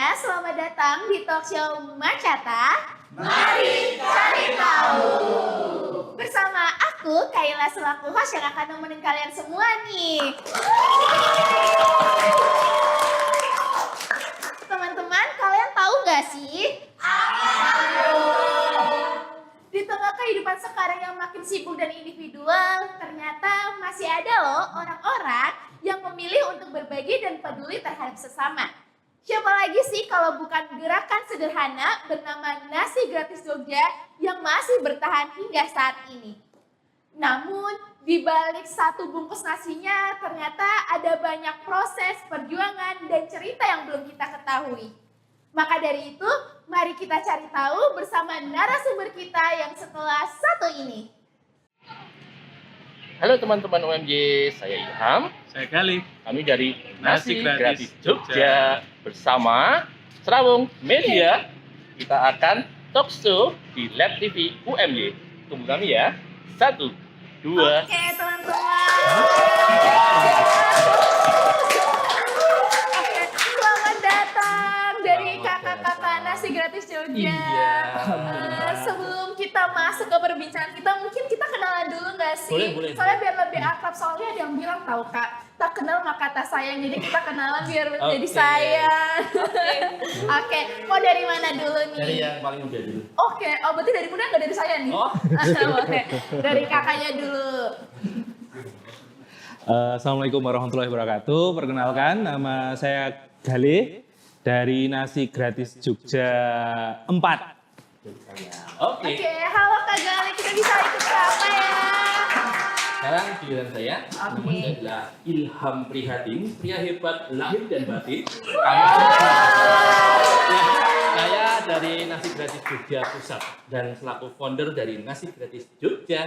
semuanya, selamat datang di talk show Macata. Mari cari tahu. Bersama aku, Kaila selaku host yang akan nemenin kalian semua nih. Teman-teman, kalian tahu gak sih? Di tengah kehidupan sekarang yang makin sibuk dan individual, ternyata masih ada loh orang-orang yang memilih untuk berbagi dan peduli terhadap sesama. Siapa lagi sih kalau bukan gerakan sederhana bernama Nasi Gratis Jogja yang masih bertahan hingga saat ini. Namun, di balik satu bungkus nasinya ternyata ada banyak proses, perjuangan, dan cerita yang belum kita ketahui. Maka dari itu, mari kita cari tahu bersama narasumber kita yang setelah satu ini. Halo teman-teman UMJ, saya Ilham. Saya Gali. Kami dari Nasi Gratis Jogja bersama Serawung Media. Kita akan talk show di Lab TV UMJ. Tunggu kami ya. 1, 2. Oke teman-teman. Oke, selamat datang dari kakak-kakak Nasi Gratis Jogja. Iya. Sebelum kita masuk ke perbincangan kita, mungkin kita kenalan dulu nggak sih? Boleh. Soalnya biar lebih akrab, soalnya ada yang bilang tahu kak, tak kenal maka tak sayang, jadi kita kenalan biar jadi sayang. Oke, mau dari mana dulu nih? Dari yang paling muda dulu. Oke, oh berarti dari muda nggak dari saya nih? Oh. Oke, dari kakaknya dulu. Assalamualaikum warahmatullahi wabarakatuh. Perkenalkan, nama saya Gali dari Nasi Gratis Jogja 4. Oke. Oke, halo Kak Gali, kita bisa ikut apa ya? Sekarang giliran saya. Oke. Nama saya adalah Ilham Prihatin, pria hebat lahir dan batin. Saya dari Nasi Gratis Jogja Pusat dan selaku founder dari Nasi Gratis Jogja.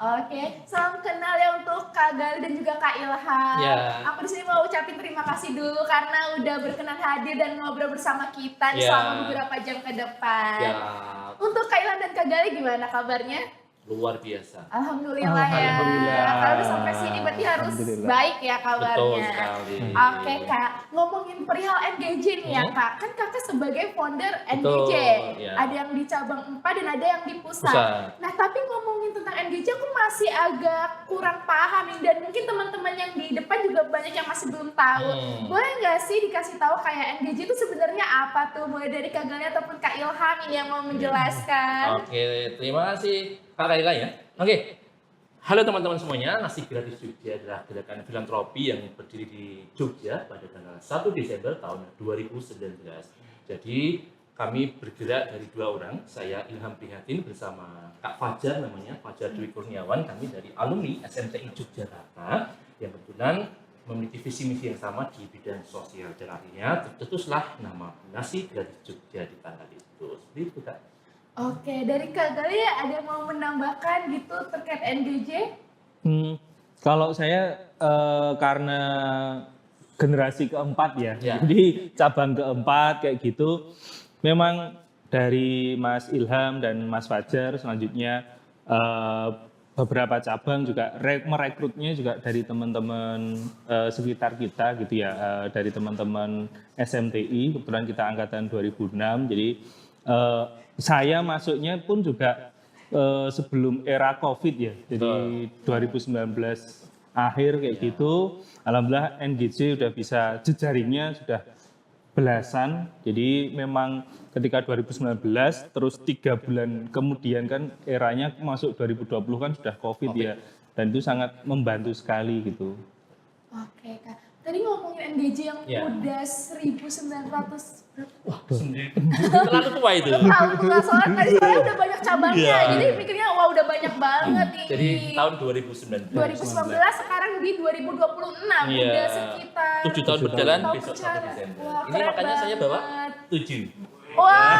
Oke, salam kenal ya untuk Kak Gali dan juga Kak Ilham. Ya. Aku di sini mau ucapin terima kasih dulu karena udah berkenan hadir dan ngobrol bersama kita Ya. selama beberapa jam ke depan. Ya, Untuk Kak Ilham dan Kak Gali gimana kabarnya? luar biasa. Alhamdulillah ya. Alhamdulillah. Kalau udah sampai sini berarti harus Alhamdulillah. baik ya kabarnya. Betul sekali. Oke Kak, ngomongin perihal NGJ nih ya Kak. Kan Kakak sebagai founder NGJ. ya. Ada yang di cabang 4 dan ada yang di pusat. Pusat. Nah tapi ngomongin tentang NGJ aku masih agak kurang paham nih. Dan mungkin teman-teman yang di depan juga banyak yang masih belum tahu. Boleh nggak sih dikasih tahu kayak NGJ itu sebenarnya apa tuh? Mulai dari Kak Gali ataupun Kak Ilham ini yang mau menjelaskan. Oke, terima kasih Kak Kaila ya. Oke, halo teman-teman semuanya. Nasi Gratis Jogja adalah gerakan filantropi yang berdiri di Jogja pada tanggal 1 Desember tahun 2019. Jadi kami bergerak dari 2 orang, saya Ilham Prihatin bersama Kak Fajar namanya, Fajar Dwi Kurniawan. Kami dari alumni SMTI Yogyakarta yang kebetulan memiliki visi misi yang sama di bidang sosial. Dan akhirnya tercetuslah nama Nasi Gratis Jogja di tanggal itu. Seperti itu Kak. Oke, dari Kak Gali ada yang mau menambahkan gitu terkait NGJ? Kalau saya karena generasi keempat ya, Ya. jadi cabang keempat kayak gitu, memang dari Mas Ilham dan Mas Fajar selanjutnya beberapa cabang juga merekrutnya juga dari teman-teman sekitar kita gitu ya, dari teman-teman SMTI, kebetulan kita angkatan 2006, jadi saya masuknya pun juga sebelum era COVID ya, jadi 2019 akhir kayak gitu. Alhamdulillah NGJ udah bisa jejaringnya sudah belasan. Jadi memang ketika 2019 terus 3 bulan kemudian kan eranya masuk 2020 kan sudah COVID ya, dan itu sangat membantu sekali gitu. Oke Kak, tadi ngomongin NGJ yang Ya. udah 1900 Wah, terlalu tua itu. tahu nggak soalnya tadi soalnya udah banyak cabangnya, Iya. jadi pikirnya wah udah banyak banget nih. Jadi tahun 2019. 2019 sekarang di 2026 Iya. udah sekitar 7 tahun berjalan, tahun besok 1 berjalan. Desember. Wah, Ini keren makanya saya bawa banget. 7. Wah.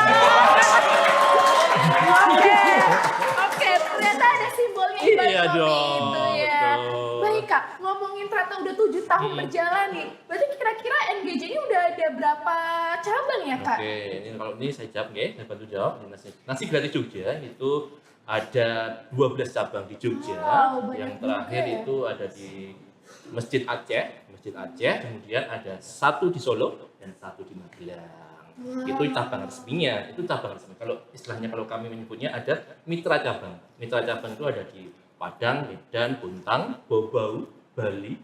Oke, ternyata ada simbolnya di balik Iya kopi dong, itu ya. betul. Baik Kak, ngomongin ternyata udah 7 tahun berjalan nih. Berarti kira-kira NGJ ini udah ada berapa cabang ya Kak? Oke, ini kalau ini saya jawab ya, saya bantu jawab. Nasi Gratis Jogja itu ada 12 cabang di Jogja. Wow, banyak Yang terakhir juga ya. itu ada di Masjid Aceh, kemudian ada 1 di Solo dan 1 di Magelang. Itu cabang resminya, itu cabang resmi. Kalau istilahnya kalau kami menyebutnya ada mitra cabang. Mitra cabang itu ada di Padang, Medan, Buntang, Bau-Bau, Bali,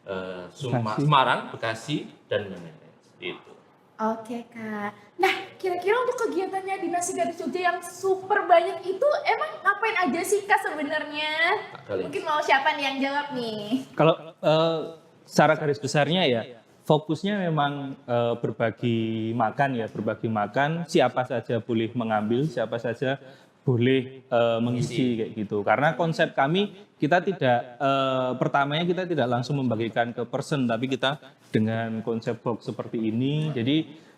Bekasi. Semarang, Bekasi, dan lain-lain. Seperti itu. Oke Kak. Nah, kira-kira untuk kegiatannya di Nasi Gadis Jogja yang super banyak itu emang ngapain aja sih Kak sebenarnya? Kak Galih. Mungkin mau siapa nih yang jawab nih? Kalau secara garis besarnya ya, fokusnya memang berbagi makan ya, berbagi makan. Siapa saja boleh mengambil, siapa saja boleh mengisi kayak gitu. Karena konsep kami kita tidak pertamanya kita tidak langsung membagikan ke person, tapi kita dengan konsep box seperti ini. Jadi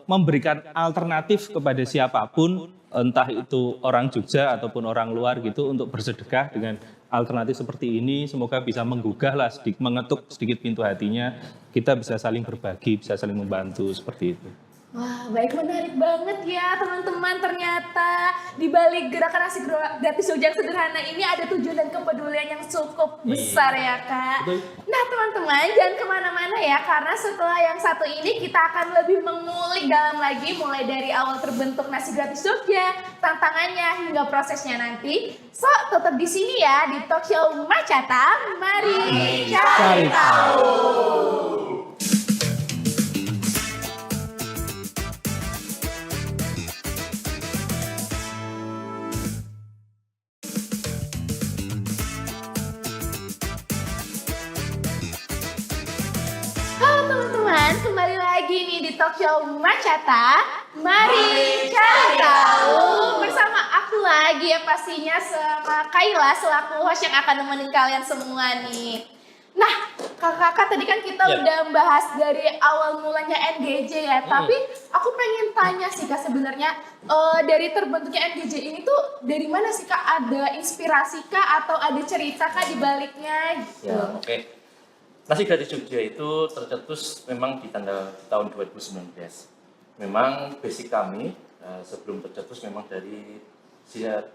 memberikan alternatif kepada siapapun, entah itu orang Jogja ataupun orang luar gitu, untuk bersedekah dengan alternatif seperti ini. Semoga bisa menggugah lah, mengetuk sedikit pintu hatinya. Kita bisa saling berbagi, bisa saling membantu seperti itu. Wah, baik, menarik banget ya teman-teman. Ternyata di balik gerakan Nasi Gratis Jogja yang sederhana ini ada tujuan dan kepedulian yang cukup besar ya Kak. Betul. Nah teman-teman, jangan kemana-mana ya, karena setelah yang satu ini kita akan lebih mengulik dalam lagi, mulai dari awal terbentuk Nasi Gratis Jogja, tantangannya hingga prosesnya nanti. So, tetap di sini ya di Talk Show Macata. Mari cari tahu. Halo teman-teman, kembali lagi nih di Talk Show Macata. Mari cari tahu. Bersama aku lagi ya pastinya, sama Kayla selaku host yang akan nemenin kalian semua nih. Nah, kakak-kakak tadi kan kita Ya. udah bahas dari awal mulanya NGJ ya, tapi aku pengen tanya sih Kak sebenarnya dari terbentuknya NGJ ini tuh dari mana sih Kak? Ada inspirasi Kak atau ada cerita Kak di baliknya gitu? Ya, oke. Nasi Gratis Jogja itu tercetus memang di tahun 2019. Memang basic kami sebelum tercetus memang dari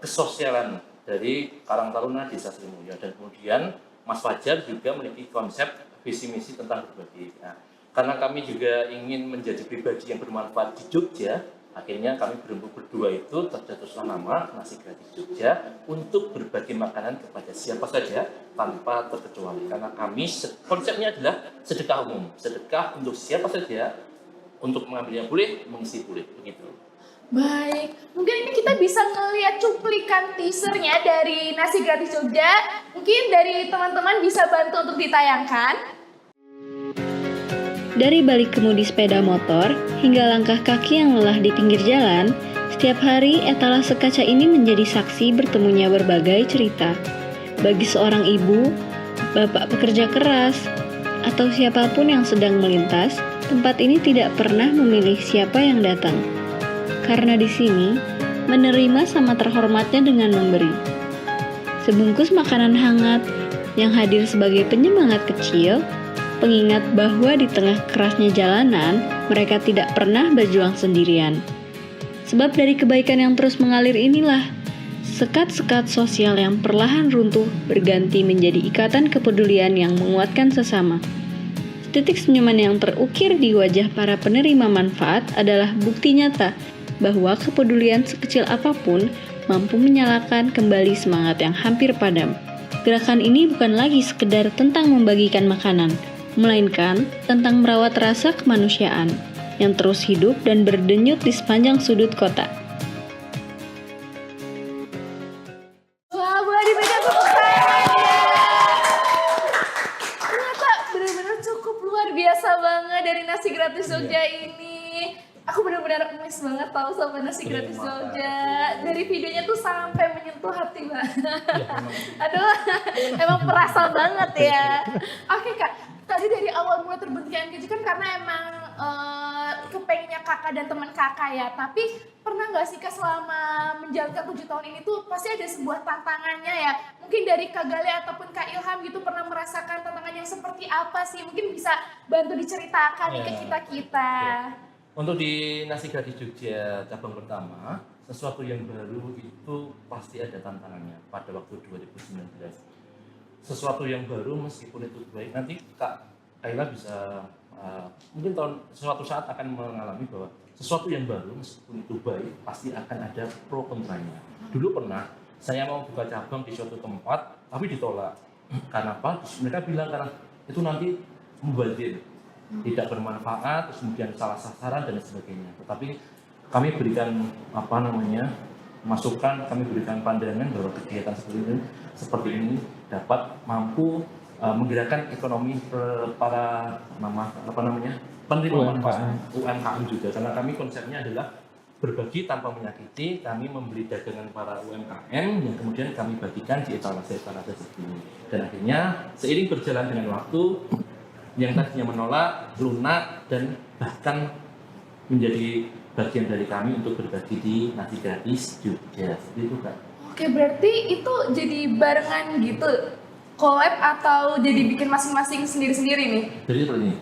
kesosialan dari Karang Taruna Desa Srimulyo, dan kemudian Mas Fajar juga memiliki konsep visi misi tentang berbagi. Nah, karena kami juga ingin menjadi pribadi yang bermanfaat di Jogja, akhirnya kami berdua itu tercetuslah nama Nasi Gratis Jogja untuk berbagi makanan kepada siapa saja tanpa terkecuali. Karena kami konsepnya adalah sedekah umum, sedekah untuk siapa saja, untuk mengambilnya boleh, mengisi boleh, begitu. Baik, mungkin ini kita bisa ngeliat cuplikan teasernya dari Nasi Gratis Jogja. Mungkin dari teman-teman bisa bantu untuk ditayangkan. Dari balik kemudi sepeda motor hingga langkah kaki yang lelah di pinggir jalan, setiap hari etalase kaca ini menjadi saksi bertemunya berbagai cerita. Bagi seorang ibu, bapak pekerja keras, atau siapapun yang sedang melintas, tempat ini tidak pernah memilih siapa yang datang. Karena di sini, menerima sama terhormatnya dengan memberi. Sebungkus makanan hangat yang hadir sebagai penyemangat kecil, pengingat bahwa di tengah kerasnya jalanan, mereka tidak pernah berjuang sendirian. Sebab dari kebaikan yang terus mengalir inilah, sekat-sekat sosial yang perlahan runtuh berganti menjadi ikatan kepedulian yang menguatkan sesama. Titik senyuman yang terukir di wajah para penerima manfaat adalah bukti nyata bahwa kepedulian sekecil apapun mampu menyalakan kembali semangat yang hampir padam. Gerakan ini bukan lagi sekedar tentang membagikan makanan, melainkan tentang merawat rasa kemanusiaan yang terus hidup dan berdenyut di sepanjang sudut kota. Wah, boleh diberikan tepuk tangan ya. Ternyata benar-benar cukup luar biasa banget dari Nasi Gratis Jogja ini. Aku benar-benar miss banget tahu sama Nasi Gratis Jogja. Dari videonya tuh sampai menyentuh hati banget. Aduh, emang perasa banget ya. Oke Kak, tadi dari awal mulai terbentuknya NGJ kan karena emang kepengennya kakak dan teman kakak ya. Tapi pernah nggak sih Kak selama menjalankan 7 tahun ini tuh pasti ada sebuah tantangannya ya. Mungkin dari Kak Gale ataupun Kak Ilham gitu pernah merasakan tantangan yang seperti apa sih? Mungkin bisa bantu diceritakan nih ke kita-kita. Untuk di Nasi Gratis Jogja cabang pertama, sesuatu yang baru itu pasti ada tantangannya pada waktu 2019. Sesuatu yang baru meskipun itu baik, nanti Kak Ayla bisa mungkin suatu saat akan mengalami bahwa sesuatu yang baru meskipun itu baik pasti akan ada pro kontranya. Dulu pernah saya mau buka cabang di suatu tempat tapi ditolak. Karena apa? Mereka bilang karena itu nanti mubazir, tidak bermanfaat, terus kemudian salah sasaran dan sebagainya. Tetapi kami berikan masukan, kami berikan pandangan bahwa kegiatan seperti ini dapat mampu menggerakkan ekonomi para penerima manfaat UMKM juga, karena kami konsepnya adalah berbagi tanpa menyakiti. Kami membeli dagangan para UMKM yang kemudian kami bagikan di etalase-etalase segini, dan akhirnya seiring berjalan dengan waktu yang tadinya menolak, lunak, dan bahkan menjadi bagian dari kami untuk berbagi di nasi gratis Jogja. Seperti itu, Kak. Oke, berarti itu jadi barengan gitu, collab atau jadi bikin masing-masing sendiri-sendiri nih? Jadi seperti ini,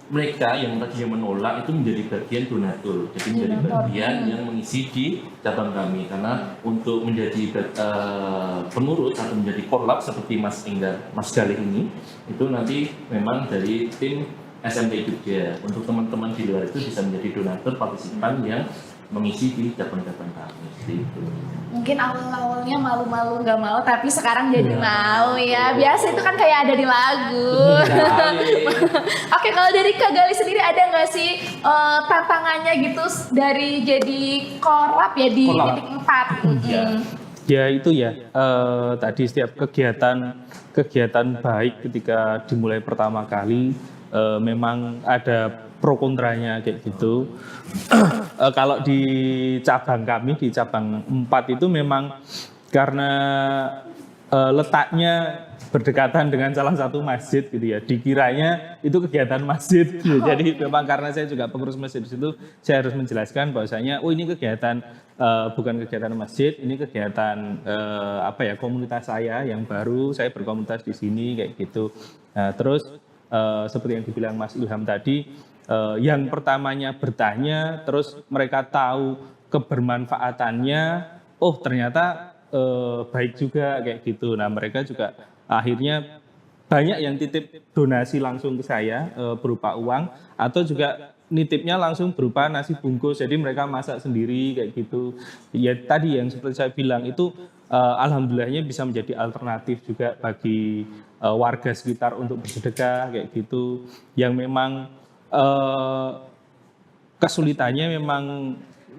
mereka yang tadinya menolak itu menjadi bagian donatur, jadi menjadi bagian yang mengisi di cabang kami. Karena untuk menjadi penurut atau menjadi korlap seperti Mas Galih ini, itu nanti memang dari tim SMP Jogja. Untuk teman-teman di luar itu bisa menjadi donatur partisipan yang mengisi di cabang-cabang kami. Gitu. Mungkin awal-awalnya malu-malu nggak mau, tapi sekarang jadi mau ya. Biasa itu kan kayak ada di lagu. Oke, kalau dari Kak Gali sendiri ada nggak sih tantangannya gitu dari jadi korlap ya di titik 4? Ya itu ya, tadi setiap kegiatan baik ketika dimulai pertama kali memang ada pro kontranya kayak gitu. Kalau di cabang kami, di cabang 4 itu memang karena letaknya berdekatan dengan salah satu masjid gitu ya, dikiranya itu kegiatan masjid gitu. Jadi memang karena saya juga pengurus masjid di situ, saya harus menjelaskan bahwasanya ini kegiatan bukan kegiatan masjid, ini kegiatan komunitas saya yang baru, saya berkomunitas di sini kayak gitu. Nah, terus seperti yang dibilang Mas Ilham tadi, yang pertamanya bertanya, terus mereka tahu kebermanfaatannya, oh ternyata baik juga kayak gitu. Nah mereka juga akhirnya banyak yang titip donasi langsung ke saya berupa uang, atau juga nitipnya langsung berupa nasi bungkus, jadi mereka masak sendiri kayak gitu. Ya tadi yang seperti saya bilang itu alhamdulillahnya bisa menjadi alternatif juga bagi warga sekitar untuk bersedekah kayak gitu. Yang memang kesulitannya memang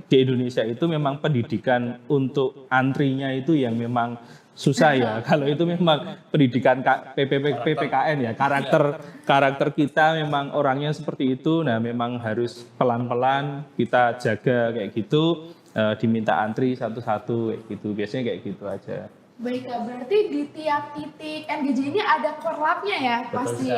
di Indonesia itu memang pendidikan untuk antrinya itu yang memang susah ya. Kalau itu memang pendidikan PPKN ya, karakter kita memang orangnya seperti itu. Nah memang harus pelan-pelan kita jaga kayak gitu, diminta antri satu-satu kayak gitu. Biasanya kayak gitu aja. Baik Kak, berarti di tiap titik NGJ ini ada korlapnya ya? Pasti.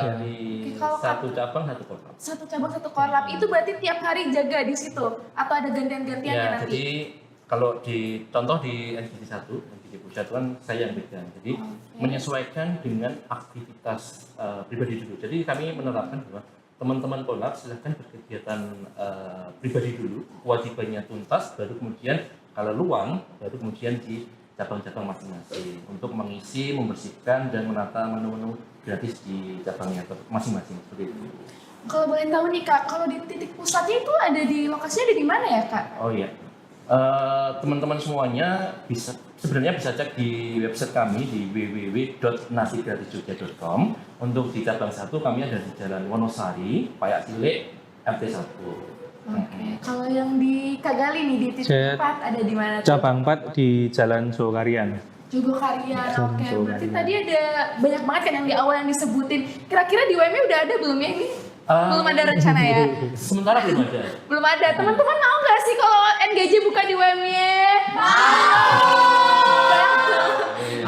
Satu cabang satu korlap. Satu cabang satu korlap, itu berarti tiap hari jaga di situ? Atau ada gantian-gantiannya Ya, nanti? jadi kalau contoh di NGJ 1, NGJ Pusat itu kan saya yang pegang. Jadi menyesuaikan dengan aktivitas pribadi dulu. Jadi kami menerapkan bahwa teman-teman korlap silahkan berkegiatan pribadi dulu, kewajibannya tuntas, baru kemudian kalau luang, baru kemudian di cabang-cabang masing-masing untuk mengisi, membersihkan, dan menata menu-menu gratis di cabangnya masing-masing seperti itu. Kalau boleh tahu nih Kak, kalau di titik pusatnya itu ada di lokasinya ada di mana ya Kak? Oh iya, teman-teman semuanya sebenarnya bisa cek di website kami di www.nasigratisjogja.com. Untuk di cabang 1 kami ada di Jalan Wonosari, Payak Cilik, RT 1. Oke, kalau yang di Kak Gali nih di titik 4 ada di mana? Cabang 4 di Jalan Jogokarian. Jogokarian, oke. Berarti tadi ada banyak banget kan yang di awal yang disebutin. Kira-kira di WME udah ada belum ya ini? Belum ada rencana ya? Sementara belum ada. Belum ada. Teman-teman mau nggak sih kalau NGJ buka di WME?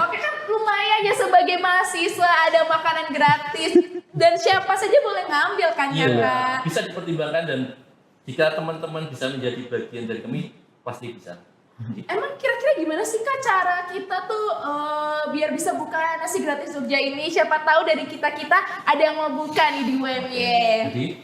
Oke kan lumayan ya, sebagai mahasiswa ada makanan gratis dan siapa saja boleh ngambil kan ya Kak? Bisa dipertimbangkan, dan jika teman-teman bisa menjadi bagian dari kami, pasti bisa. Emang kira-kira gimana sih Kak cara kita tuh biar bisa buka nasi gratis Jogja ini? Siapa tahu dari kita ada yang mau buka nih di WMY. Jadi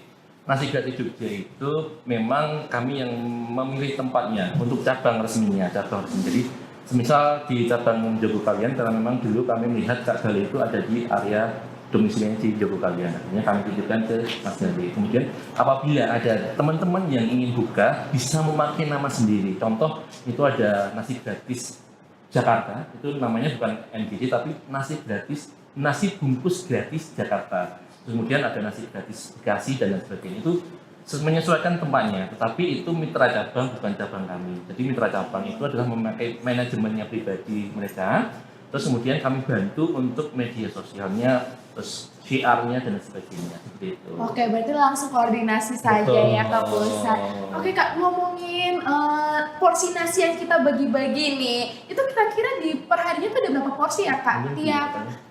nasi gratis Jogja itu memang kami yang memilih tempatnya untuk cabang resminya, cabang resmi. Jadi semisal di cabang Jogokarian, karena memang dulu kami melihat Kak Gali itu ada di area domisilinya di Jogokalian. Akhirnya kami titipkan ke Mas Gali. Kemudian apabila ada teman-teman yang ingin buka, bisa memakai nama sendiri. Contoh itu ada nasi gratis Jakarta, itu namanya bukan NGJ tapi nasi bungkus gratis Jakarta. Kemudian ada nasi gratis Bekasi dan lain sebagainya. Itu menyesuaikan tempatnya, tetapi itu mitra cabang bukan cabang kami. Jadi mitra cabang itu adalah memakai manajemennya pribadi mereka. Terus kemudian kami bantu untuk media sosialnya, terus PR-nya dan sebagainya seperti itu. Oke, berarti langsung koordinasi saja Betul. ya Kak Pusat. Oke Kak, ngomongin porsi nasi yang kita bagi-bagi nih, itu kira-kira di perharinya tuh ada berapa porsi ya Kak? Tiap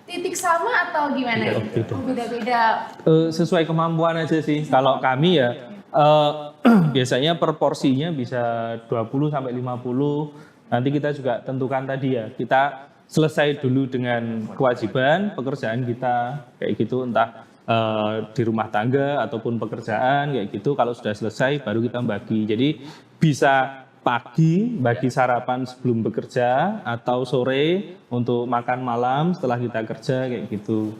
titik sama atau gimana? Beda-beda. Oh, beda-beda. Sesuai kemampuan aja sih. Kalau kami ya biasanya per porsinya bisa 20 sampai 50. Nanti kita juga tentukan tadi ya. Kita selesai dulu dengan kewajiban pekerjaan kita kayak gitu, entah di rumah tangga ataupun pekerjaan kayak gitu. Kalau sudah selesai baru kita bagi. Jadi bisa pagi bagi sarapan sebelum bekerja atau sore untuk makan malam setelah kita kerja kayak gitu.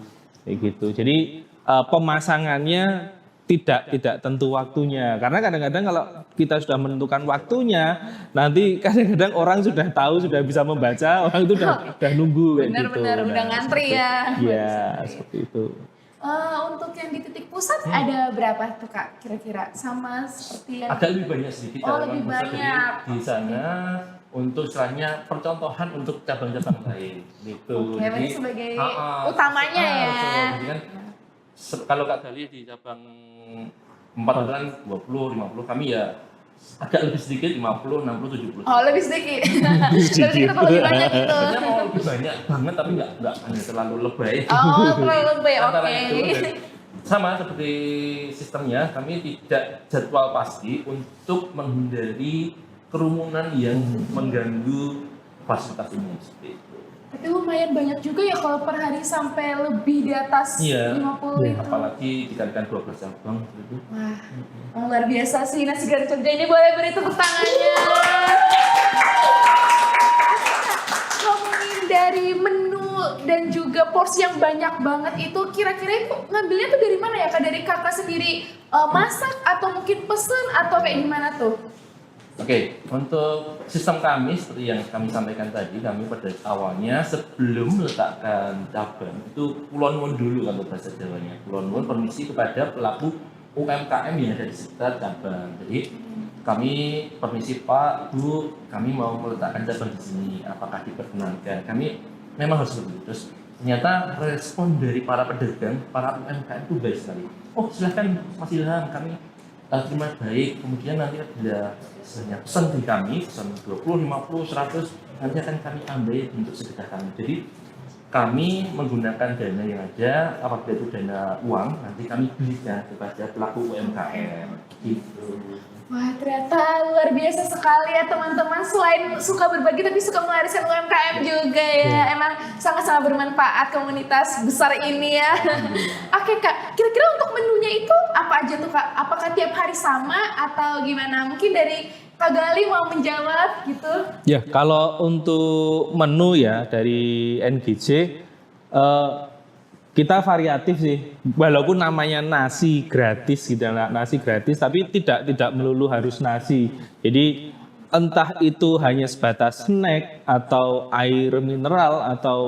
Jadi pemasangannya tidak tentu waktunya, karena kadang-kadang kalau kita sudah menentukan waktunya, nanti kadang-kadang orang sudah tahu, sudah bisa membaca, orang itu udah nunggu kayak gitu. Benar-benar udah ngantri ya. Iya, seperti itu. Untuk yang di titik pusat ada berapa tuh Kak kira-kira? Sama seperti yang Agak lebih banyak sedikit. Oh, dalam lebih pusat. Jadi banyak. di sana untuk istilahnya percontohan untuk cabang-cabang lain gitu. Oke, berarti sebagai ah, utamanya ya. betul. Jadi kan kalau Kak Gali di cabang 4 kan 20, 50, kami ya agak lebih sedikit 50, 60, 70. Oh, lebih sedikit. Lebih sedikit atau lebih banyak gitu. Sebenarnya mau lebih banyak banget tapi nggak hanya terlalu lebay. Oh, terlalu lebih. Antara Oke. itu, dan sama seperti sistemnya, kami tidak jadwal pasti untuk menghindari kerumunan yang mengganggu fasilitas umum seperti itu. Tapi lumayan banyak juga ya kalau per hari sampai lebih di atas 50 itu. Apalagi dikalikan 12 cabang gitu. Wah, luar biasa sih nasi garis Jogja ini, boleh beri tepuk tangannya. Ngomongin dari menu dan juga porsi yang banyak banget itu, kira-kira itu ngambilnya tuh dari mana ya Kak? Dari Kakak sendiri masak atau mungkin pesen atau kayak gimana tuh? Oke, untuk sistem kami seperti yang kami sampaikan tadi, kami pada awalnya sebelum meletakkan cabang itu kulon nuwun dulu kalau bahasa Jawanya. Kulon nuwun permisi kepada pelaku UMKM yang ada di sekitar cabang. Jadi kami permisi Pak, Bu, kami mau meletakkan cabang di sini. Apakah diperkenankan? Kami memang harus seperti itu. Terus ternyata respon dari para pedagang, para UMKM itu baik sekali. Oh silahkan Mas Ilham, kami terima baik. Kemudian nanti ada misalnya pesan di kami, pesan 20, 50, 100, nanti akan kami ambil untuk sedekah kami. Jadi kami menggunakan dana yang ada, apabila itu dana uang, nanti kami berikan kepada pelaku UMKM. Gitu. Wah, ternyata luar biasa sekali ya teman-teman. Selain suka berbagi tapi suka mewariskan UMKM juga ya. Emang sangat-sangat bermanfaat komunitas besar ini ya. Oke Kak, kira-kira untuk menunya itu apa aja tuh Kak? Apakah tiap hari sama atau gimana? Mungkin dari Kak Gali mau menjawab gitu. Ya, kalau untuk menu ya dari NGJ kita variatif sih, walaupun namanya nasi gratis gitu, nasi gratis, tapi tidak melulu harus nasi. Jadi entah itu hanya sebatas snack atau air mineral atau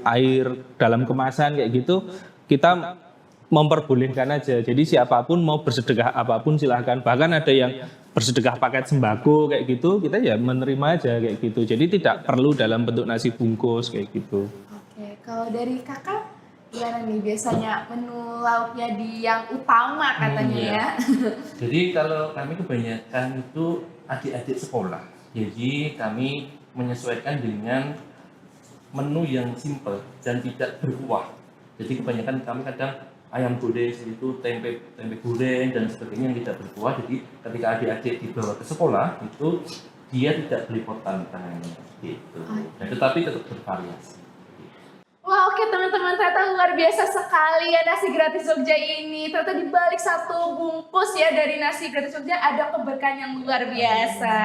air dalam kemasan kayak gitu, kita memperbolehkan aja. Jadi siapapun mau bersedekah apapun silahkan. Bahkan ada yang bersedekah paket sembako kayak gitu, kita ya menerima aja kayak gitu. Jadi tidak perlu dalam bentuk nasi bungkus kayak gitu. Oke, kalau dari Kakak gimana nih biasanya menu lauknya di yang utama katanya ya? Jadi kalau kami kebanyakan itu adik-adik sekolah. Jadi kami menyesuaikan dengan menu yang simple dan tidak berkuah. Jadi kebanyakan kami kadang ayam goreng itu tempe goreng dan sebagainya yang tidak berkuah. Jadi ketika adik-adik dibawa ke sekolah itu dia tidak belepotan tangannya gitu. Nah, tetapi tetap bervariasi. Wah, oke teman-teman, ternyata luar biasa sekali ya nasi gratis Jogja ini. Ternyata di balik satu bungkus ya dari nasi gratis Jogja ada keberkahan yang luar biasa.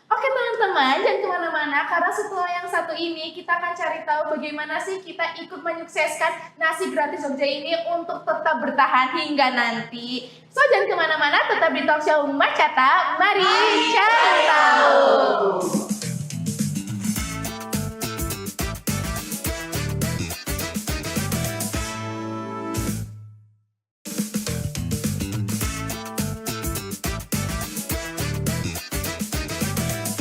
Oke teman-teman, jangan kemana-mana, kemana-mana karena setelah yang satu ini kita akan cari tahu bagaimana sih kita ikut menyukseskan nasi gratis Jogja ini untuk tetap bertahan hingga nanti. So jangan kemana-mana, tetap di talk show Macata. Mari cari tahu.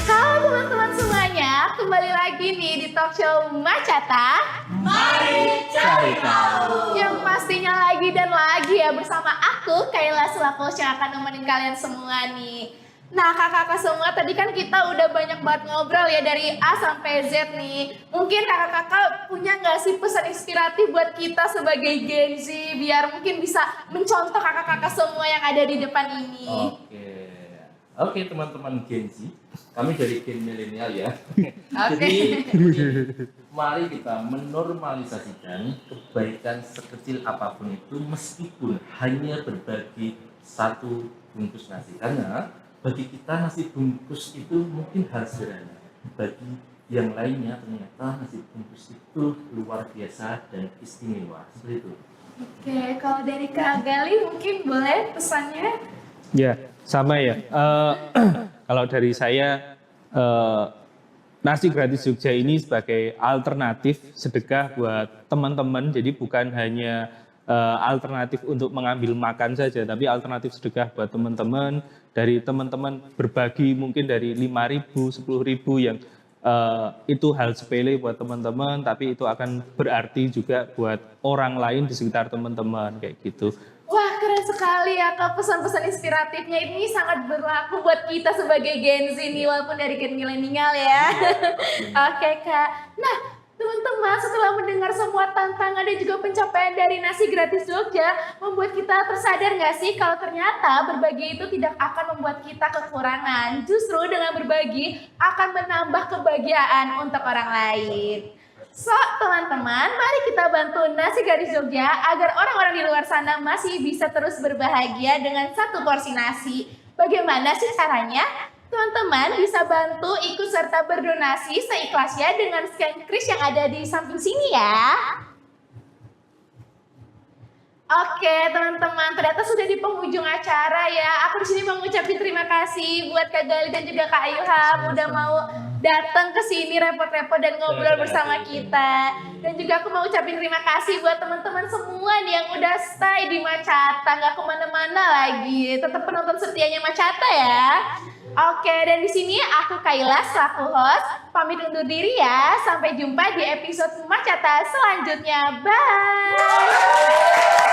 Teman-teman semuanya, kembali lagi nih di talk show Macata. Mari cari tahu. Yang pastinya lagi dan lagi ya bersama aku, Kayla selaku yang akan nemenin kalian semua nih. Nah kakak-kakak semua, tadi kan kita udah banyak banget ngobrol ya dari A sampai Z nih. Mungkin kakak-kakak punya nggak sih pesan inspiratif buat kita sebagai Gen Z biar mungkin bisa mencontoh kakak-kakak semua yang ada di depan ini. Oke teman-teman Gen Z, kami dari Gen milenial ya. Oke. Jadi mari kita menormalisasikan kebaikan sekecil apapun itu meskipun hanya berbagi satu bungkus nasi. Karena bagi kita nasi bungkus itu mungkin hal sederhana. Bagi yang lainnya ternyata nasi bungkus itu luar biasa dan istimewa. Seperti itu. Oke, kalau dari Kak Gali mungkin boleh pesannya? Ya, sama ya. Kalau dari saya, nasi gratis Jogja ini sebagai alternatif sedekah buat teman-teman. Jadi bukan hanya alternatif untuk mengambil makan saja, tapi alternatif sedekah buat teman-teman. Dari teman-teman berbagi mungkin dari 5.000, 10.000 yang itu hal sepele buat teman-teman, tapi itu akan berarti juga buat orang lain di sekitar teman-teman kayak gitu. Wah keren sekali ya Kak, pesan-pesan inspiratifnya ini sangat berlaku buat kita sebagai Gen Z nih walaupun dari Gen milenial ya. Oke Kak, nah teman-teman setelah mendengar semua tantangan dan juga pencapaian dari nasi gratis Jogja, membuat kita tersadar nggak sih kalau ternyata berbagi itu tidak akan membuat kita kekurangan. Justru dengan berbagi akan menambah kebahagiaan untuk orang lain. So, teman-teman, mari kita bantu nasi gratis Jogja agar orang-orang di luar sana masih bisa terus berbahagia dengan satu porsi nasi. Bagaimana sih caranya? Teman-teman bisa bantu ikut serta berdonasi seikhlasnya dengan scan kris yang ada di samping sini ya. Oke teman-teman, ternyata sudah di penghujung acara ya. Aku di sini mau ngucapin terima kasih buat Kak Gali dan juga Kak Ilham udah mau datang ke sini repot-repot dan ngobrol bersama kita. Dan juga aku mau ucapin terima kasih buat teman-teman semua nih yang udah stay di Macata, nggak kemana-mana lagi. Tetap penonton setianya Macata ya. Oke, dan di sini aku Kayla selaku host pamit undur diri ya. Sampai jumpa di episode Macata selanjutnya. Bye.